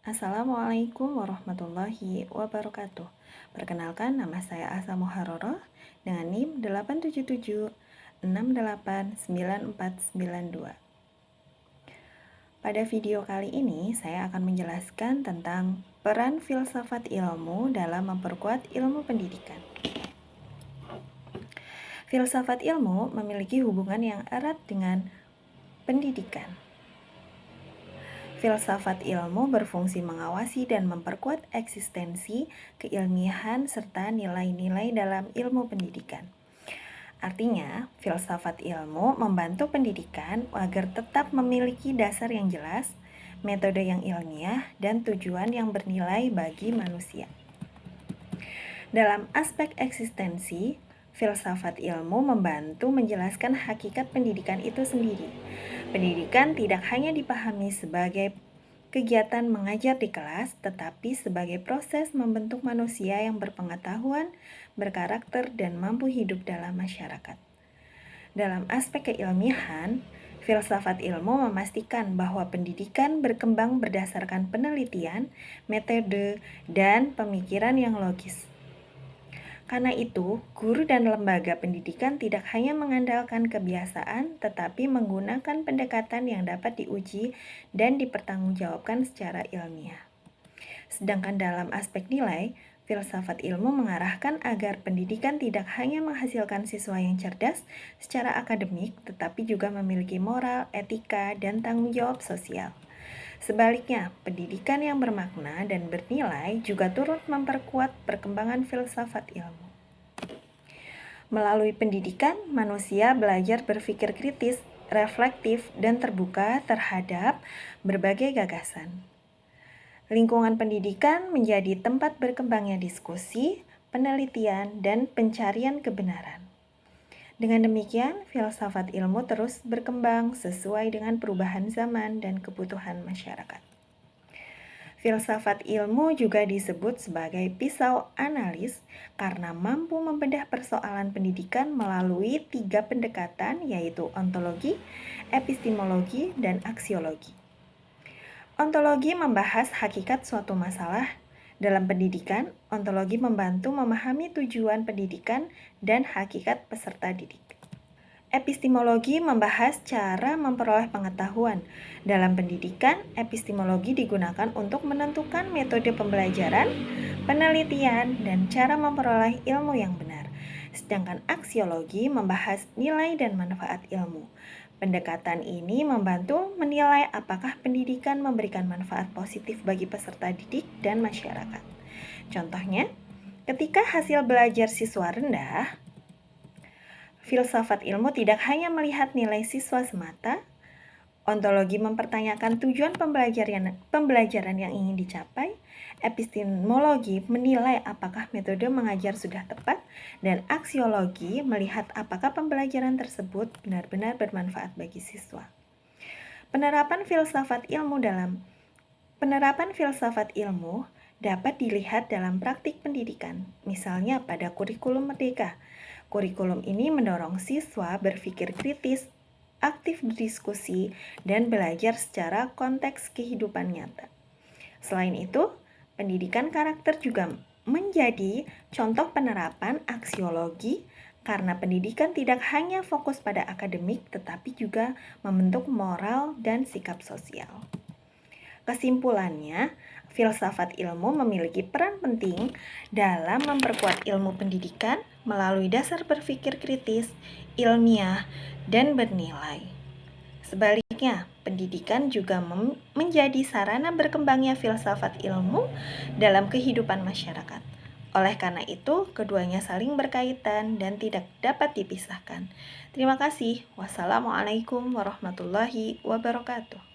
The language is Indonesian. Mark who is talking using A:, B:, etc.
A: Assalamualaikum warahmatullahi wabarakatuh. Perkenalkan, nama saya Asa Muharroroh dengan NIM 877689492. Pada video kali ini, saya akan menjelaskan tentang peran filsafat ilmu dalam memperkuat ilmu pendidikan. Filsafat ilmu memiliki hubungan yang erat dengan pendidikan. Filsafat ilmu berfungsi mengawasi dan memperkuat eksistensi, keilmiahan, serta nilai-nilai dalam ilmu pendidikan. Artinya, filsafat ilmu membantu pendidikan agar tetap memiliki dasar yang jelas, metode yang ilmiah, dan tujuan yang bernilai bagi manusia. Dalam aspek eksistensi, filsafat ilmu membantu menjelaskan hakikat pendidikan itu sendiri. Pendidikan tidak hanya dipahami sebagai kegiatan mengajar di kelas, tetapi sebagai proses membentuk manusia yang berpengetahuan, berkarakter, dan mampu hidup dalam masyarakat. Dalam aspek keilmiahan, filsafat ilmu memastikan bahwa pendidikan berkembang berdasarkan penelitian, metode, dan pemikiran yang logis. Karena itu, guru dan lembaga pendidikan tidak hanya mengandalkan kebiasaan, tetapi menggunakan pendekatan yang dapat diuji dan dipertanggungjawabkan secara ilmiah. Sedangkan dalam aspek nilai, filsafat ilmu mengarahkan agar pendidikan tidak hanya menghasilkan siswa yang cerdas secara akademik, tetapi juga memiliki moral, etika, dan tanggung jawab sosial. Sebaliknya, pendidikan yang bermakna dan bernilai juga turut memperkuat perkembangan filsafat ilmu. Melalui pendidikan, manusia belajar berpikir kritis, reflektif, dan terbuka terhadap berbagai gagasan. Lingkungan pendidikan menjadi tempat berkembangnya diskusi, penelitian, dan pencarian kebenaran. Dengan demikian, filsafat ilmu terus berkembang sesuai dengan perubahan zaman dan kebutuhan masyarakat. Filsafat ilmu juga disebut sebagai pisau analis karena mampu membedah persoalan pendidikan melalui 3 pendekatan, yaitu ontologi, epistemologi, dan aksiologi. Ontologi membahas hakikat suatu masalah. Dalam pendidikan, ontologi membantu memahami tujuan pendidikan dan hakikat peserta didik. Epistemologi membahas cara memperoleh pengetahuan. Dalam pendidikan, epistemologi digunakan untuk menentukan metode pembelajaran, penelitian, dan cara memperoleh ilmu yang benar. Sedangkan aksiologi membahas nilai dan manfaat ilmu. Pendekatan ini membantu menilai apakah pendidikan memberikan manfaat positif bagi peserta didik dan masyarakat. Contohnya, ketika hasil belajar siswa rendah, filsafat ilmu tidak hanya melihat nilai siswa semata. Ontologi mempertanyakan tujuan pembelajaran yang ingin dicapai. Epistemologi menilai apakah metode mengajar sudah tepat, dan aksiologi melihat apakah pembelajaran tersebut benar-benar bermanfaat bagi siswa. Penerapan filsafat ilmu dapat dilihat dalam praktik pendidikan, misalnya pada kurikulum merdeka. Kurikulum ini mendorong siswa berpikir kritis, aktif berdiskusi, dan belajar secara konteks kehidupan nyata. Selain itu, pendidikan karakter juga menjadi contoh penerapan aksiologi karena pendidikan tidak hanya fokus pada akademik, tetapi juga membentuk moral dan sikap sosial. Kesimpulannya, filsafat ilmu memiliki peran penting dalam memperkuat ilmu pendidikan melalui dasar berpikir kritis, ilmiah, dan bernilai. Sebaliknya, pendidikan juga menjadi sarana berkembangnya filsafat ilmu dalam kehidupan masyarakat. Oleh karena itu, keduanya saling berkaitan dan tidak dapat dipisahkan. Terima kasih. Wassalamualaikum warahmatullahi wabarakatuh.